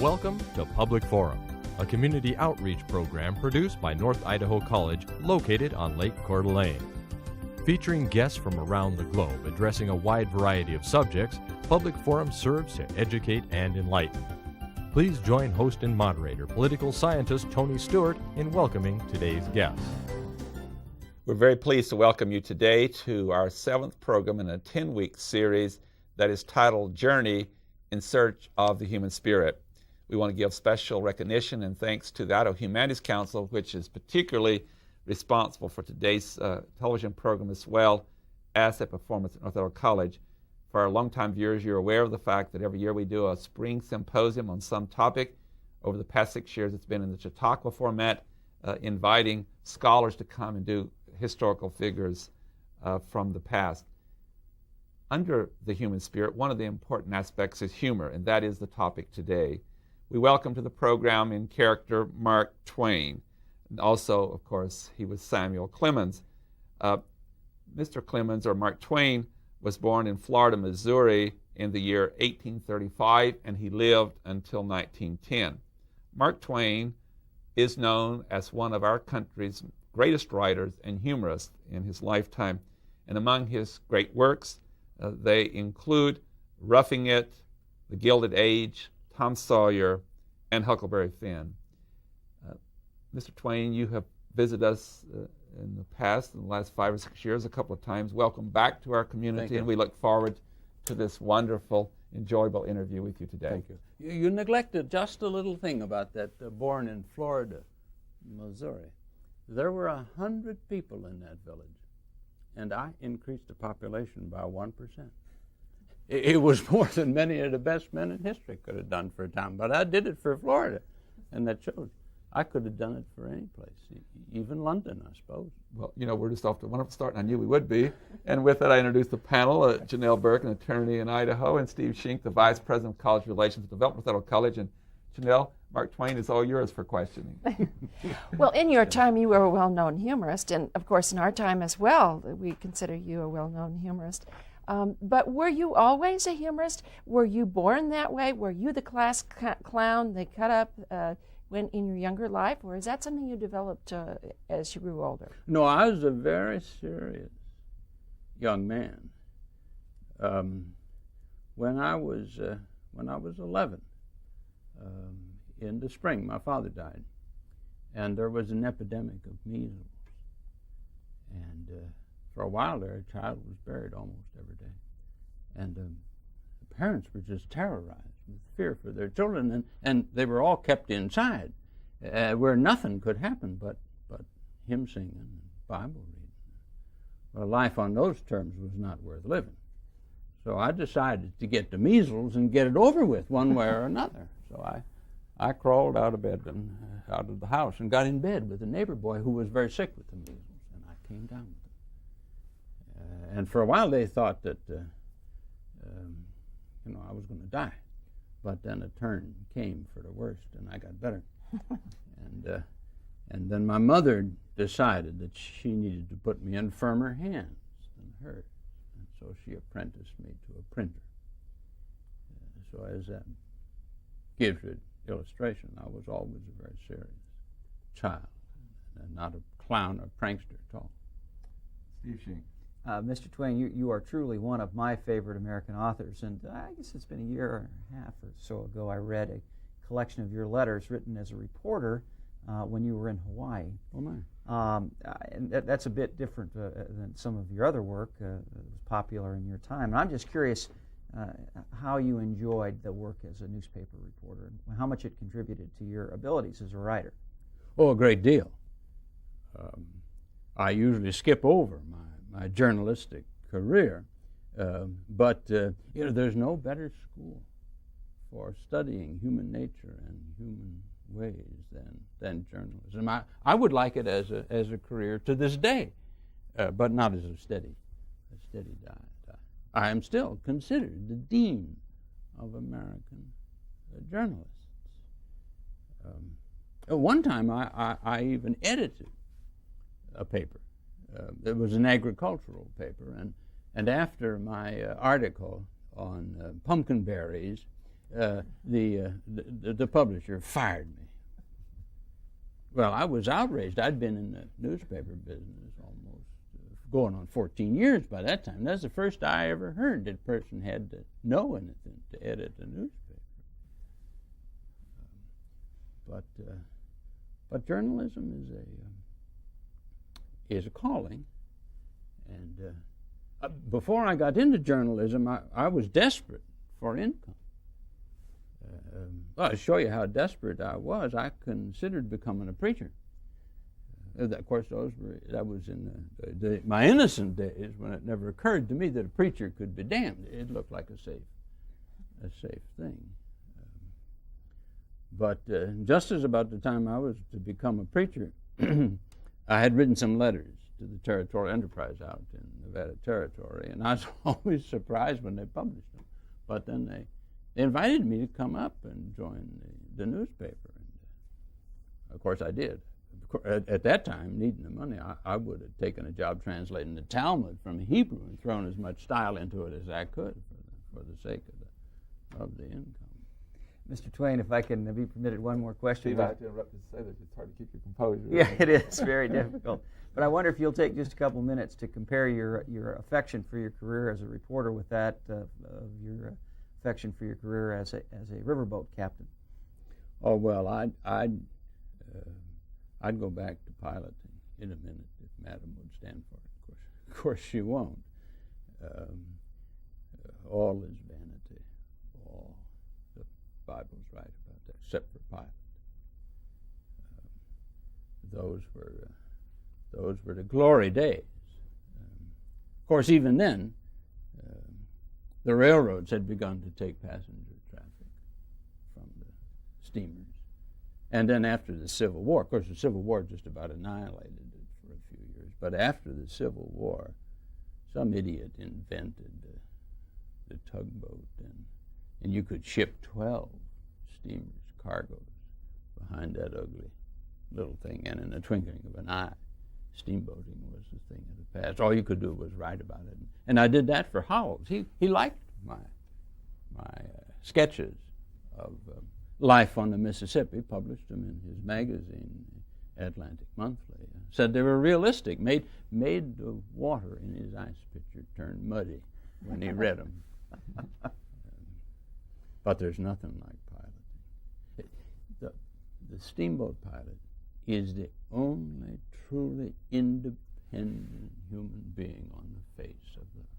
Welcome to Public Forum, a community outreach program produced by North Idaho College located on Lake Coeur d'Alene. Featuring guests from around the globe addressing a wide variety of subjects, Public Forum serves to educate and enlighten. Please join host and moderator, political scientist Tony Stewart, in welcoming today's guests. We're very pleased to welcome you today to our 7th program in a 10-week series that is titled Journey in Search of the Human Spirit. We want to give special recognition and thanks to the Idaho Humanities Council, which is particularly responsible for today's television program as well as the performance at North Idaho College. For our longtime viewers, you're aware of the fact that every year we do a spring symposium on some topic. Over the past 6 years, it's been in the Chautauqua format, inviting scholars to come and do historical figures from the past. Under the human spirit, one of the important aspects is humor, and that is the topic today. We welcome to the program in character Mark Twain. And also, of course, he was Samuel Clemens. Mr. Clemens, or Mark Twain, was born in Florida, Missouri in the year 1835, and he lived until 1910. Mark Twain is known as one of our country's greatest writers and humorists in his lifetime. And among his great works, they include Roughing It, The Gilded Age, Tom Sawyer, and Huckleberry Finn. Mr. Twain, you have visited us in the past, in the last 5 or 6 years, a couple of times. Welcome back to our community, and we look forward to this wonderful, enjoyable interview with you today. Thank you. You neglected just a little thing about that born in Florida, Missouri. There were 100 people in that village, and I increased the population by 1%. It was more than many of the best men in history could have done for a town, but I did it for Florida, and that shows. I could have done it for any place, even London, I suppose. Well, you know, we're just off to a wonderful start, and I knew we would be. And with that, I introduce the panel, Janelle Burke, an attorney in Idaho, and Steve Shink, the Vice President of College Relations and Development at Idaho College. And Janelle, Mark Twain is all yours for questioning. Well, in your time, you were a well-known humorist, and of course, in our time as well, we consider you a well-known humorist. But were you always a humorist? Were you born that way? Were you the class clown they cut up when in your younger life, or is that something you developed as you grew older? No, I was a very serious young man. When I was 11, in the spring, my father died, and there was an epidemic of measles. And for a while there, a child was buried almost every day. And the parents were just terrorized with fear for their children, and they were all kept inside where nothing could happen but hymn singing and Bible reading. Well, life on those terms was not worth living. So I decided to get the measles and get it over with one way or another. So I crawled out of bed and out of the house and got in bed with a neighbor boy who was very sick with the measles, and I came down with them. And for a while they thought that I was going to die. But then a turn came for the worst, and I got better. And then my mother decided that she needed to put me in firmer hands than hers, and so she apprenticed me to a printer. So as that gives you an illustration, I was always a very serious child, and not a clown or prankster at all. Steve Shink. Mr. Twain, you are truly one of my favorite American authors, and I guess it's been a year and a half or so ago I read a collection of your letters written as a reporter when you were in Hawaii. Oh, my. And that's a bit different than some of your other work that was popular in your time. And I'm just curious how you enjoyed the work as a newspaper reporter, and how much it contributed to your abilities as a writer. Oh, a great deal. I usually skip over my journalistic career, but there's no better school for studying human nature and human ways than journalism. I would like it as a career to this day, but not as a steady diet. I am still considered the dean of American journalists. One time I even edited a paper. It was an agricultural paper, and after my article on pumpkin berries, the publisher fired me. Well, I was outraged. I'd been in the newspaper business almost going on 14 years by that time. That's the first I ever heard that a person had to know anything to edit a newspaper. But journalism is a calling, and before I got into journalism, I was desperate for income. Well, to show you how desperate I was, I considered becoming a preacher. Of course, that was in my innocent days when it never occurred to me that a preacher could be damned. It looked like a safe thing. But just as about the time I was to become a preacher, I had written some letters to the Territorial Enterprise out in Nevada Territory, and I was always surprised when they published them. But then they invited me to come up and join the newspaper. And of course, I did. At that time, needing the money, I would have taken a job translating the Talmud from Hebrew and thrown as much style into it as I could for the sake of the income. Mr. Twain, if I can be permitted one more question. Steve, I have to interrupt to say that it's hard to keep your composure. Yeah, it is very difficult. But I wonder if you'll take just a couple minutes to compare your affection for your career as a reporter with that of your affection for your career as a riverboat captain. Oh well, I'd go back to piloting in a minute if Madam would stand for it. Of course, she won't. All is vanity. All the Bible's right about that, except for pilot. Those were the glory days. Of course, even then, the railroads had begun to take passenger traffic from the steamers. And then after the Civil War, of course, the Civil War just about annihilated it for a few years. But after the Civil War, some idiot invented the tugboat, and you could ship 12 steamers, cargoes, behind that ugly little thing. And in the twinkling of an eye, steamboating was the thing of the past. All you could do was write about it. And I did that for Howells. He liked my sketches of life on the Mississippi, published them in his magazine, Atlantic Monthly. Said they were realistic, made the water in his ice pitcher turn muddy when he read them. But there's nothing like piloting. The steamboat pilot is the only truly independent human being on the face of the earth.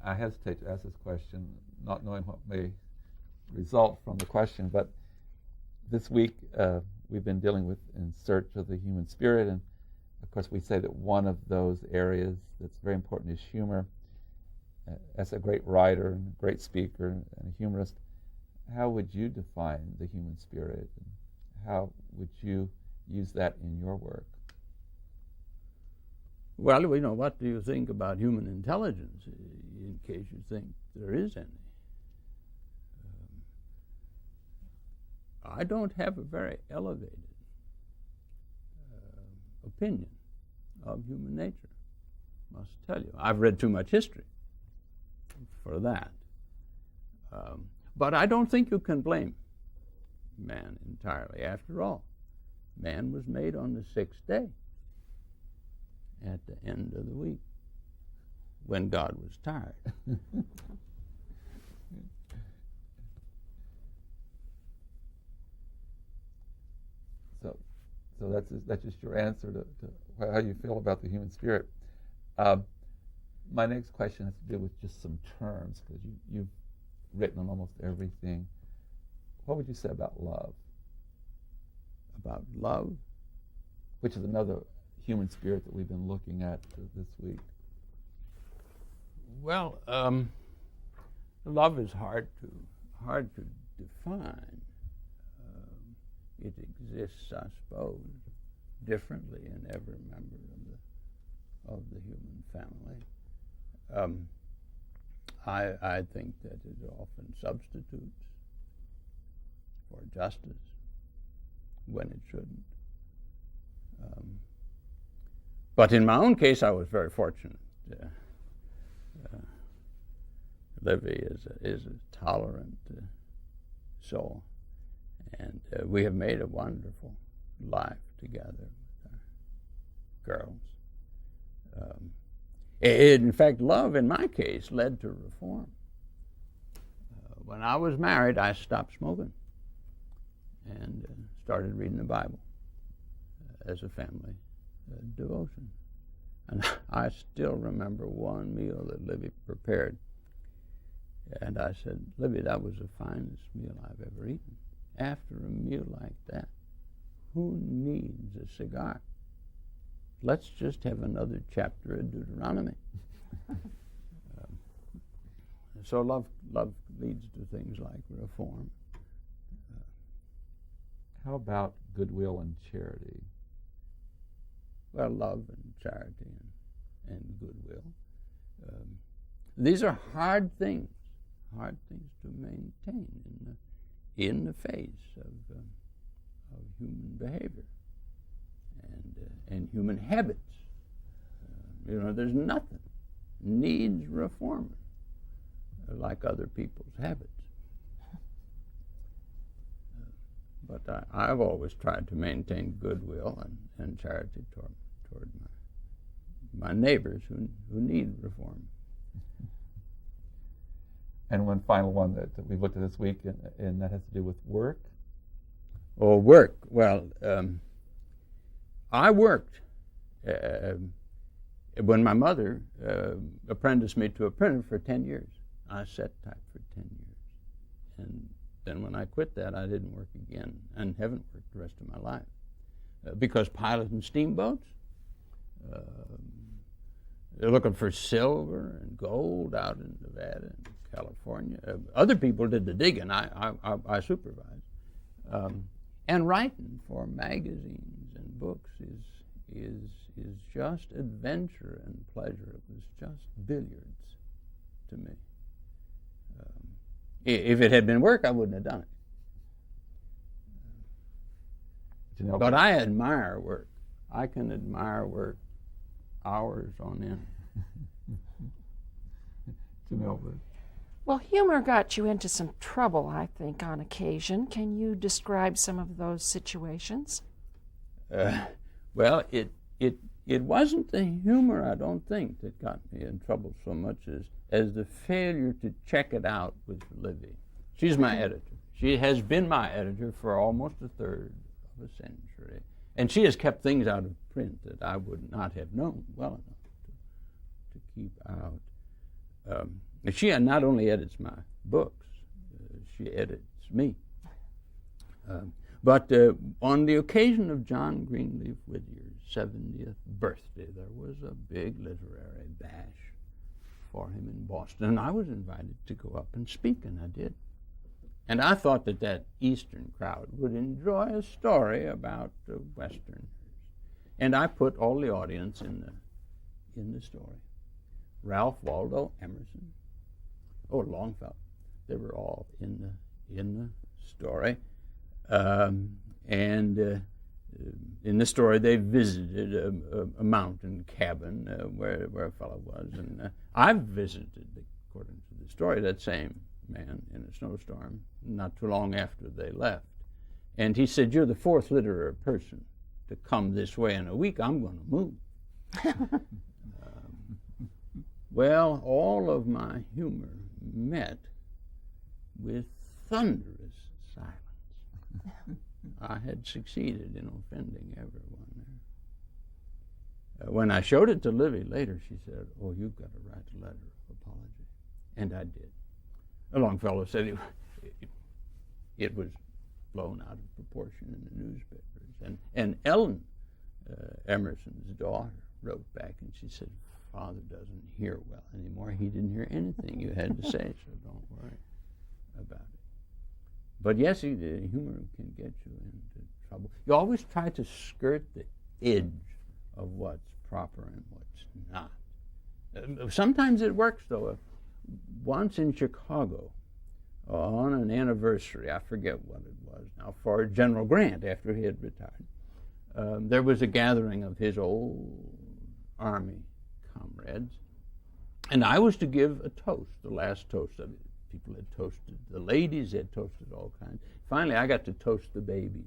I hesitate to ask this question, not knowing what may result from the question, but this week we've been dealing with In Search of the Human Spirit, and of course we say that one of those areas that's very important is humor. As a great writer and a great speaker and a humorist, how would you define the human spirit? And how would you use that in your work? Well, what do you think about human intelligence, in case you think there is any? I don't have a very elevated opinion of human nature, must tell you. I've read too much history for that. But I don't think you can blame man entirely. After all, man was made on the sixth day, at the end of the week, when God was tired. So that's just your answer to how you feel about the human spirit. My next question has to do with just some terms, because you've written on almost everything. What would you say about love? About love? Which is another human spirit that we've been looking at this week. Well, love is hard to define. It exists, I suppose, differently in every member of the human family. I think that it often substitutes for justice when it shouldn't. But in my own case, I was very fortunate. Livy is a tolerant soul, and we have made a wonderful life together with our girls. In fact, love, in my case, led to reform. When I was married, I stopped smoking and started reading the Bible as a family devotion. And I still remember one meal that Livy prepared. And I said, Livy, that was the finest meal I've ever eaten. After a meal like that, who needs a cigar? Let's just have another chapter of Deuteronomy. So love leads to things like reform. How about goodwill and charity? Well, love and charity and goodwill. These are hard things to maintain in the face of human behavior and human habits. There's nothing needs reforming like other people's habits. But I've always tried to maintain goodwill and charity toward my neighbors who need reform. And one final one that we've looked at this week, and that has to do with work. Oh, work. Well, I worked when my mother apprenticed me to a printer for 10 years. I set type for 10 years. And then when I quit that, I didn't work again and haven't worked the rest of my life. Because piloting steamboats, they're looking for silver and gold out in Nevada and California. Other people did the digging. I supervised. And writing for magazines and books is just adventure and pleasure. It was just billiards to me. If it had been work, I wouldn't have done it. But I admire work. I can admire work hours on end. Well, humor got you into some trouble, I think, on occasion. Can you describe some of those situations? Well, it wasn't the humor, I don't think, that got me in trouble so much as the failure to check it out with Livy. She's my editor. She has been my editor for almost a third of a century. And she has kept things out of print that I would not have known well enough to keep out. She not only edits my books, she edits me. But on the occasion of John Greenleaf Whittier's 70th birthday, there was a big literary bash for him in Boston, and I was invited to go up and speak, and I did. And I thought that Eastern crowd would enjoy a story about Westerners. And I put all the audience in the story. Ralph Waldo Emerson, Longfellow, they were all in the story. And in the story, they visited a mountain cabin where a fellow was. And I've visited, according to the story, that same man in a snowstorm not too long after they left. And he said, "You're the fourth literary person to come this way in a week. I'm going to move." Well, all of my humor met with thunderous silence. I had succeeded in offending everyone there. When I showed it to Livy later, she said, "Oh, you've got to write a letter of apology." And I did. Longfellow said it was blown out of proportion in the newspapers. And Ellen, Emerson's daughter, wrote back and she said, "Father doesn't hear well anymore. He didn't hear anything you had to say, so don't worry about it." But yes, humor can get you into trouble. You always try to skirt the edge of what's proper and what's not. Sometimes it works, though. Once in Chicago, on an anniversary, I forget what it was now, for General Grant after he had retired, there was a gathering of his old Army comrades, And I was to give a toast, the last toast. I mean, people had toasted, the ladies had toasted all kinds. Finally, I got to toast the babies.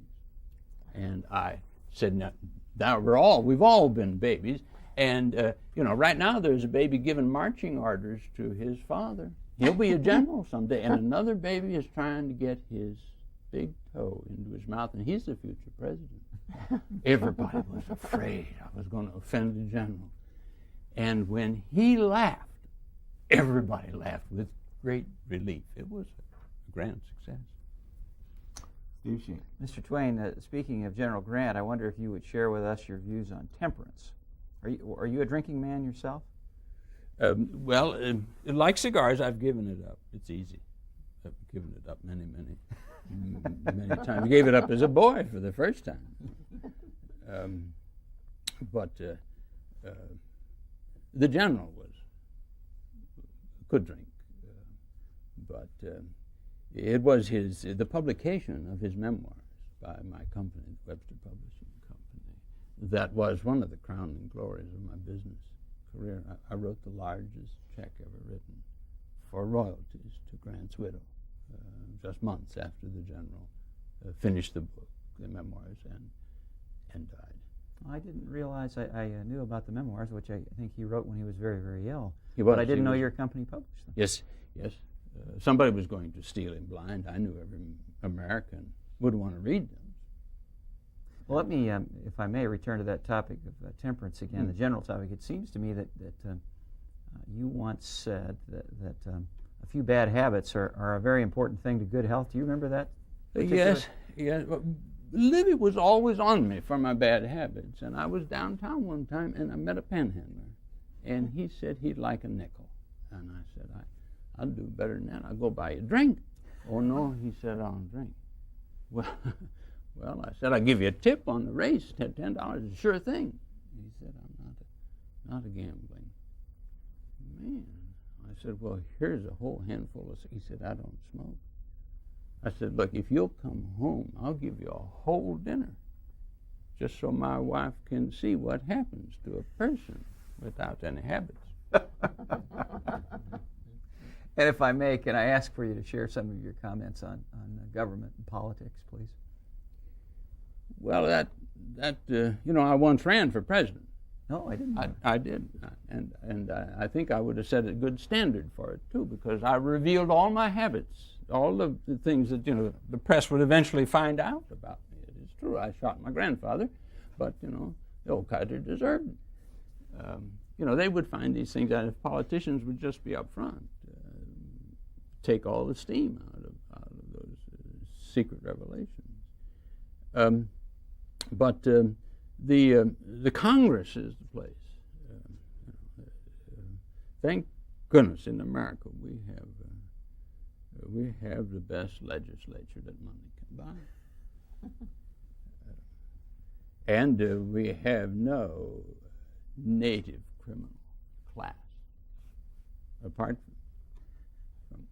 And I said, now we've all been babies. And, right now there's a baby giving marching orders to his father. He'll be a general someday. And another baby is trying to get his big toe into his mouth, and he's the future president. Everybody was afraid I was going to offend the general. And when he laughed, everybody laughed with great relief. It was a grand success. Steve Sheen. Mr. Twain, speaking of General Grant, I wonder if you would share with us your views on temperance. Are you a drinking man yourself? Like cigars, I've given it up. It's easy. I've given it up many times. I gave it up as a boy for the first time. But the general could drink. But it was the publication of his memoirs by my company, the Webster Publishing Company, that was one of the crowning glories of my business career. I wrote the largest check ever written for royalties to Grant's widow, just months after the general finished the book, the memoirs, and died. I didn't realize I knew about the memoirs, which I think he wrote when he was very, very ill. But I didn't know your company published them. Yes. Somebody was going to steal him blind. I knew every American would want to read them. Well, let me, if I may, return to that topic of temperance again, the general topic. It seems to me that you once said that a few bad habits are a very important thing to good health. Do you remember that? Yes. Well, Livy was always on me for my bad habits, and I was downtown one time, and I met a panhandler, and he said he'd like a nickel, and I said, I'll do better than that. I'll go buy you a drink. Oh, no, he said, I don't drink. Well, I said, I'll give you a tip on the race, $10 is a sure thing. He said, I'm not a gambling man. I said, well, here's a whole handful of, he said, I don't smoke. I said, look, if you'll come home, I'll give you a whole dinner, just so my wife can see what happens to a person without any habits. And if I may, can I ask for you to share some of your comments on government and politics, please? Well, I once ran for president. No, I didn't. I did, and I think I would have set a good standard for it too, because I revealed all my habits, all of the things that the press would eventually find out about me. It is true, I shot my grandfather, but the old Kaiser deserved it. They would find these things out if politicians would just be up front, take all the steam out of those secret revelations. But the Congress is the place. Thank goodness in America we have the best legislature that money can buy. And we have no native criminal class apart from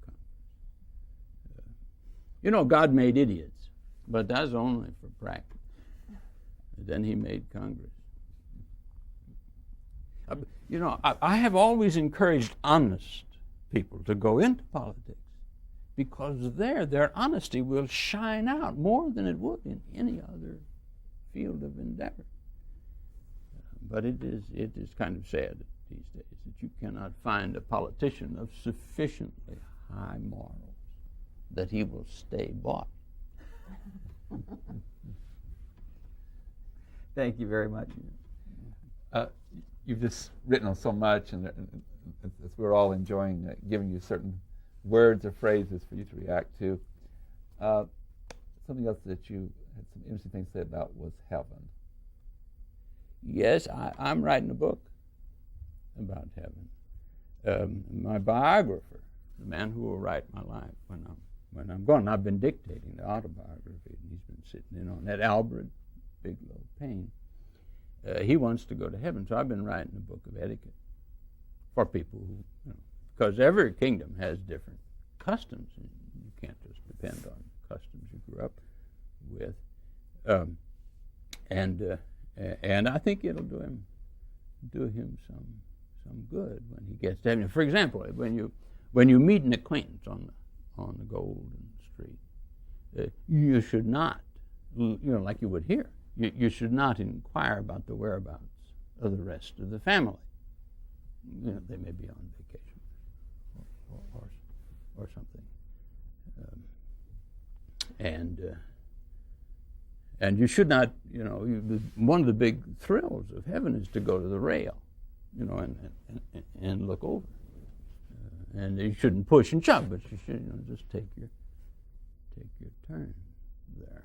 Congress. God made idiots, but that's only for practice. And then he made Congress. I have always encouraged honest people to go into politics, because their honesty will shine out more than it would in any other field of endeavor. But it is kind of sad these days that you cannot find a politician of sufficiently high morals that he will stay bought. Thank you very much. You've just written on so much, and as we're all enjoying giving you certain words or phrases for you to react to. Something else that you had some interesting things to say about was heaven. Yes, I'm writing a book about heaven. My biographer, the man who will write my life when I'm gone. I've been dictating the autobiography, and he's been sitting in on that. Albert Bigelow Payne. He wants to go to heaven, so I've been writing a book of etiquette for people who, because every kingdom has different customs, and you can't just depend on the customs you grew up with. And I think it'll do him some good when he gets to heaven. For example, when you meet an acquaintance on the Golden Street, you should not, like you would here, you should not inquire about the whereabouts of the rest of the family. They may be on vacation or something. And you should not, one of the big thrills of heaven is to go to the rail, and look over. And you shouldn't push and shove, but you should, just take your turn there.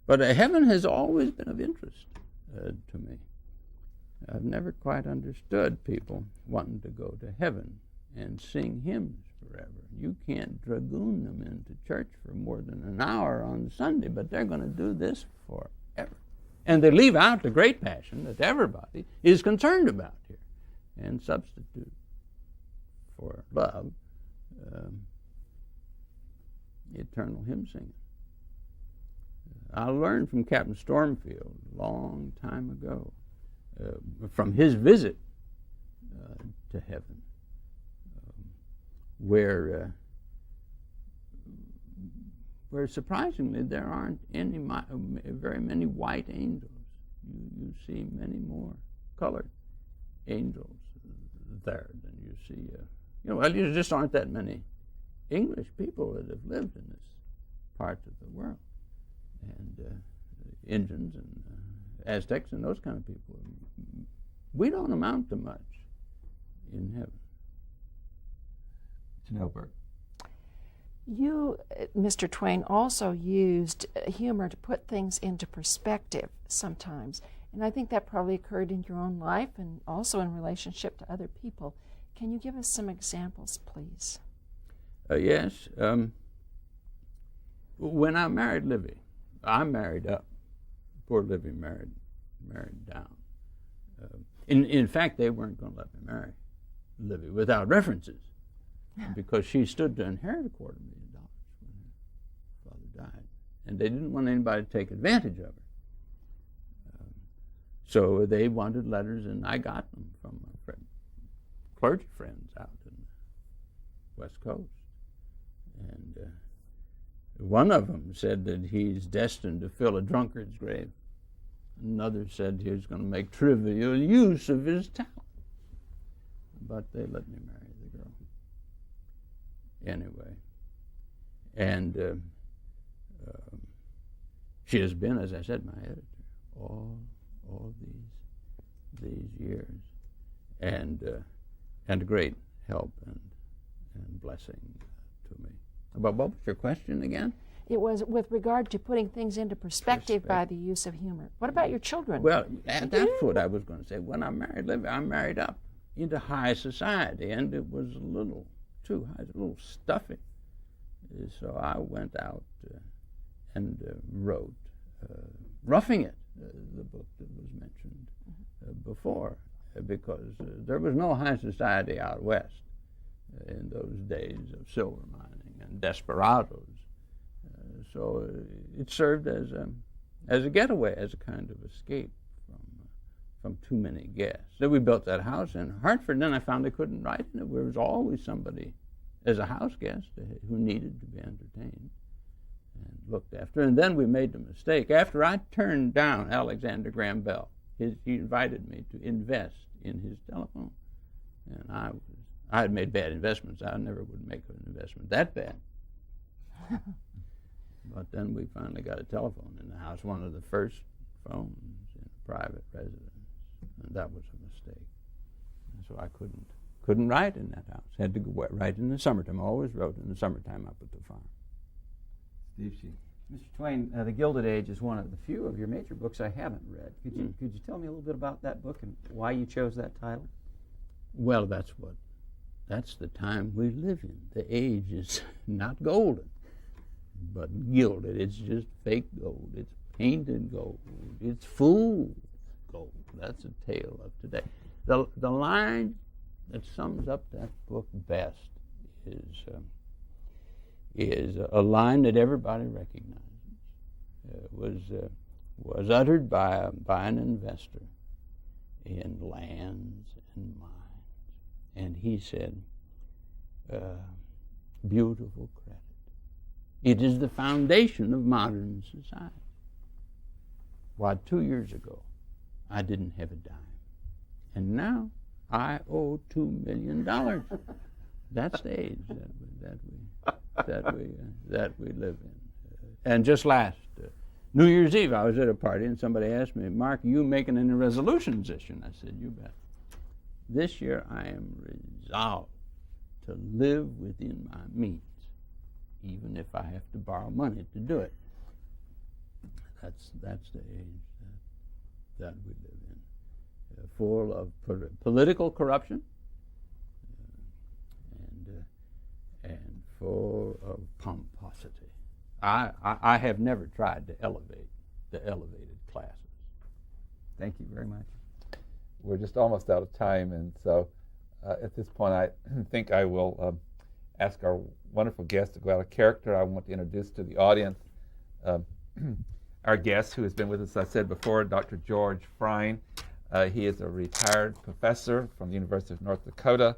But heaven has always been of interest to me. I've never quite understood people wanting to go to heaven and sing hymns forever. You can't dragoon them into church for more than an hour on Sunday, but they're going to do this forever. And they leave out the great passion that everybody is concerned about here and substitute for love eternal hymn singing. I learned from Captain Stormfield a long time ago, from his visit to heaven, where surprisingly there aren't very many white angels. You see many more colored angels there than you see. There just aren't that many English people that have lived in this part of the world, and Indians and Aztecs and those kind of people. We don't amount to much in heaven. Snowbird. You, Mr. Twain, also used humor to put things into perspective sometimes. And I think that probably occurred in your own life and also in relationship to other people. Can you give us some examples, please? Yes. When I married Livy, I married up. Poor Livy married down. In fact, they weren't going to let me marry Livy without references, because she stood to inherit $250,000 when her father died, and they didn't want anybody to take advantage of her. So they wanted letters, and I got them from my clergy friends out in the West Coast. And one of them said that he's destined to fill a drunkard's grave. Another said he was going to make trivial use of his talent. But they let me marry the girl anyway. And she has been, as I said, my editor all these years, and a great help and blessing to me. But what was your question again? It was with regard to putting things into perspective by the use of humor. What about your children? Well, that's what I was going to say. When I married Livy, I married up into high society, and it was a little too high, a little stuffy. So I went out and wrote Roughing It, the book that was mentioned before, because there was no high society out west in those days of silver mining and desperados. So it served as a getaway, as a kind of escape from too many guests. So we built that house in Hartford, and then I found I couldn't write in it. There was always somebody as a house guest who needed to be entertained and looked after. And then we made the mistake. After I turned down Alexander Graham Bell, he invited me to invest in his telephone. And I had made bad investments. I never would make an investment that bad. But then we finally got a telephone in the house, one of the first phones in a private residence. And that was a mistake. And so I couldn't write in that house. Had to go write in the summertime. I always wrote in the summertime up at the farm. Steve Sheen. Mr. Twain, The Gilded Age is one of the few of your major books I haven't read. Could you tell me a little bit about that book and why you chose that title? Well, that's the time we live in. The age is not golden, but gilded. It's just fake gold. It's painted gold. It's fool's gold. That's a tale of today. The line that sums up that book best is a line that everybody recognizes. Was uttered by an investor in lands And he said, beautiful credit. It is the foundation of modern society. Why, 2 years ago, I didn't have a dime. And now I owe $2 million. That's the age that we live in. And just last New Year's Eve, I was at a party and somebody asked me, Mark, you making any resolutions this year? And I said, you bet. This year I am resolved to live within my means, even if I have to borrow money to do it. That's the age that we live in, full of political corruption and full of pomposity. I have never tried to elevate the elevated classes. Thank you very much. We're just almost out of time, and so at this point I think I will ask our wonderful guest to go out of character. I want to introduce to the audience our guest who has been with us, as I said before, Dr. George Frein. He is a retired professor from the University of North Dakota,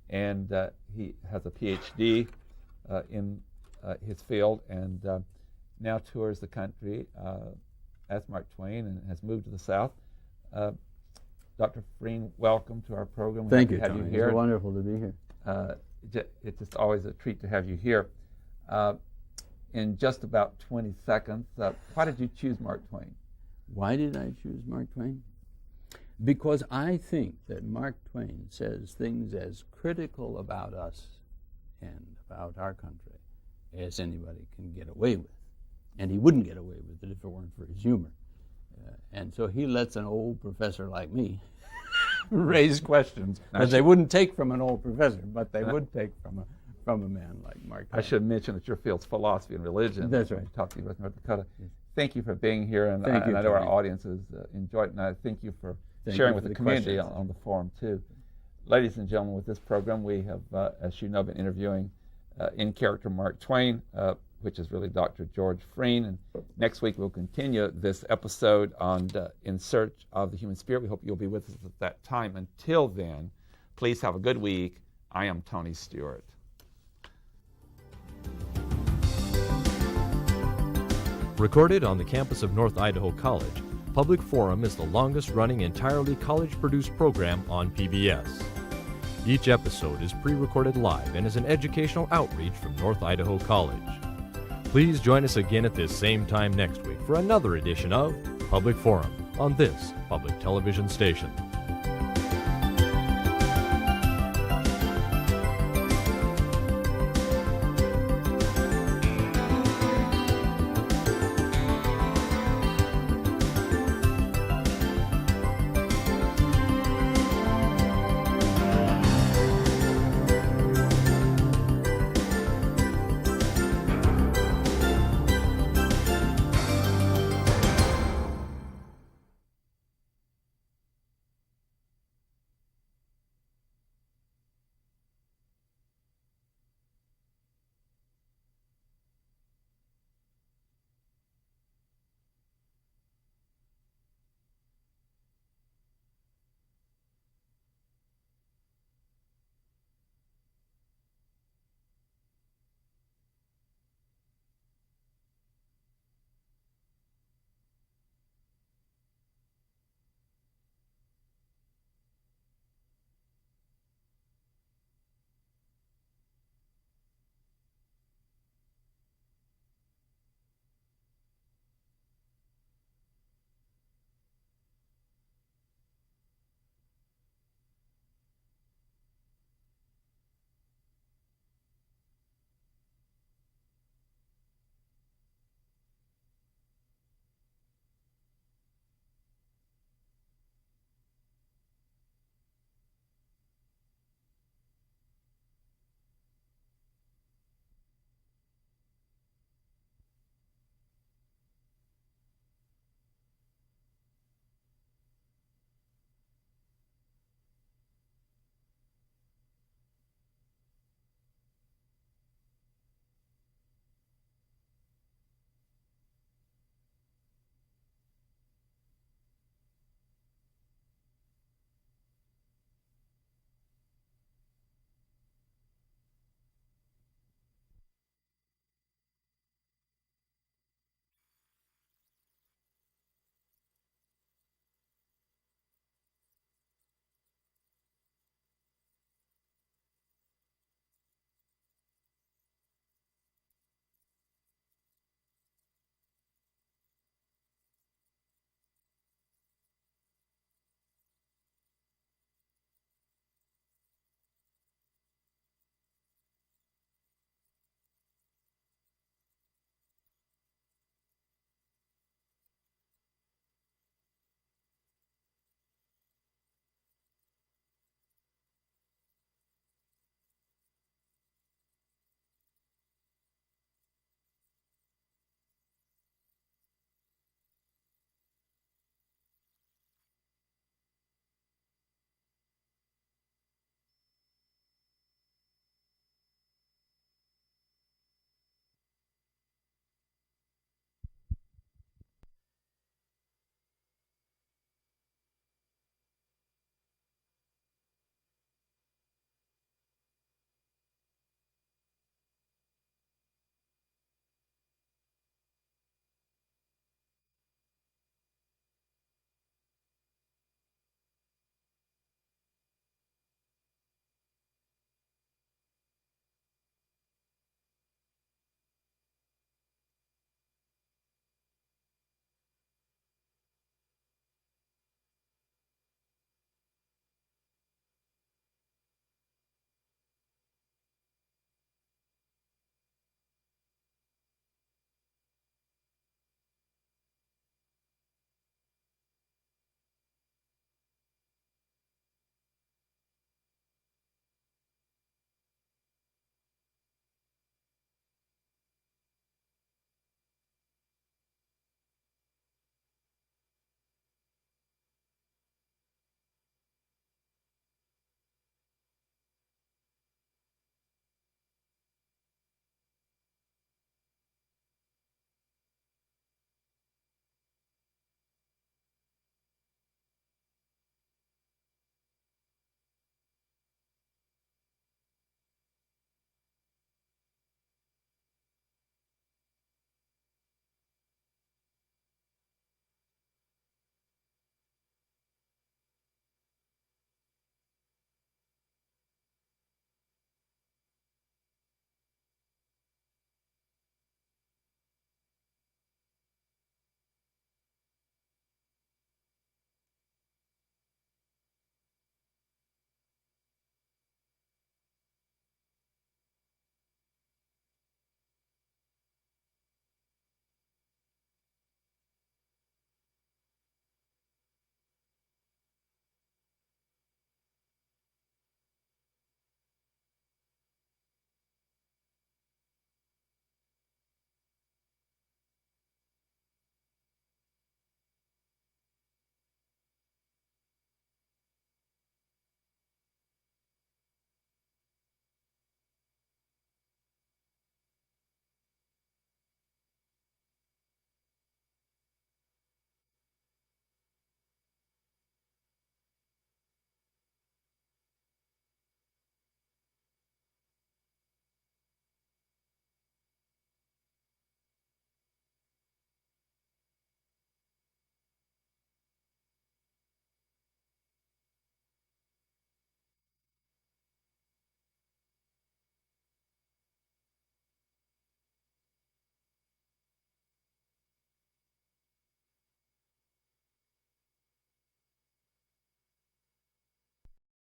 and he has a PhD in his field, and now tours the country as Mark Twain and has moved to the South. Dr. Frein, welcome to our program. Thank you, have Tony. you here. It's wonderful to be here. It's just always a treat to have you here. In just about 20 seconds, why did you choose Mark Twain? Why did I choose Mark Twain? Because I think that Mark Twain says things as critical about us and about our country as anybody can get away with. And he wouldn't get away with it if it weren't for his humor. And so he lets an old professor like me raise questions that they wouldn't take from an old professor, but they would take from a man like Mark Twain. I should mention that your field's philosophy and religion. That's right. Talk to you about North Dakota. Thank you for being here, and Thank you, I know our Tony. audience has enjoyed it, and I thank you for Thank sharing you with for the the community questions. on the forum, too. Ladies and gentlemen, with this program, we have, as you know, been interviewing in character Mark Twain, which is really Dr. George Frein. And next week, we'll continue this episode on In Search of the Human Spirit. We hope you'll be with us at that time. Until then, please have a good week. I am Tony Stewart. Recorded on the campus of North Idaho College, Public Forum is the longest-running entirely college-produced program on PBS. Each episode is pre-recorded live and is an educational outreach from North Idaho College. Please join us again at this same time next week for another edition of Public Forum on this public television station.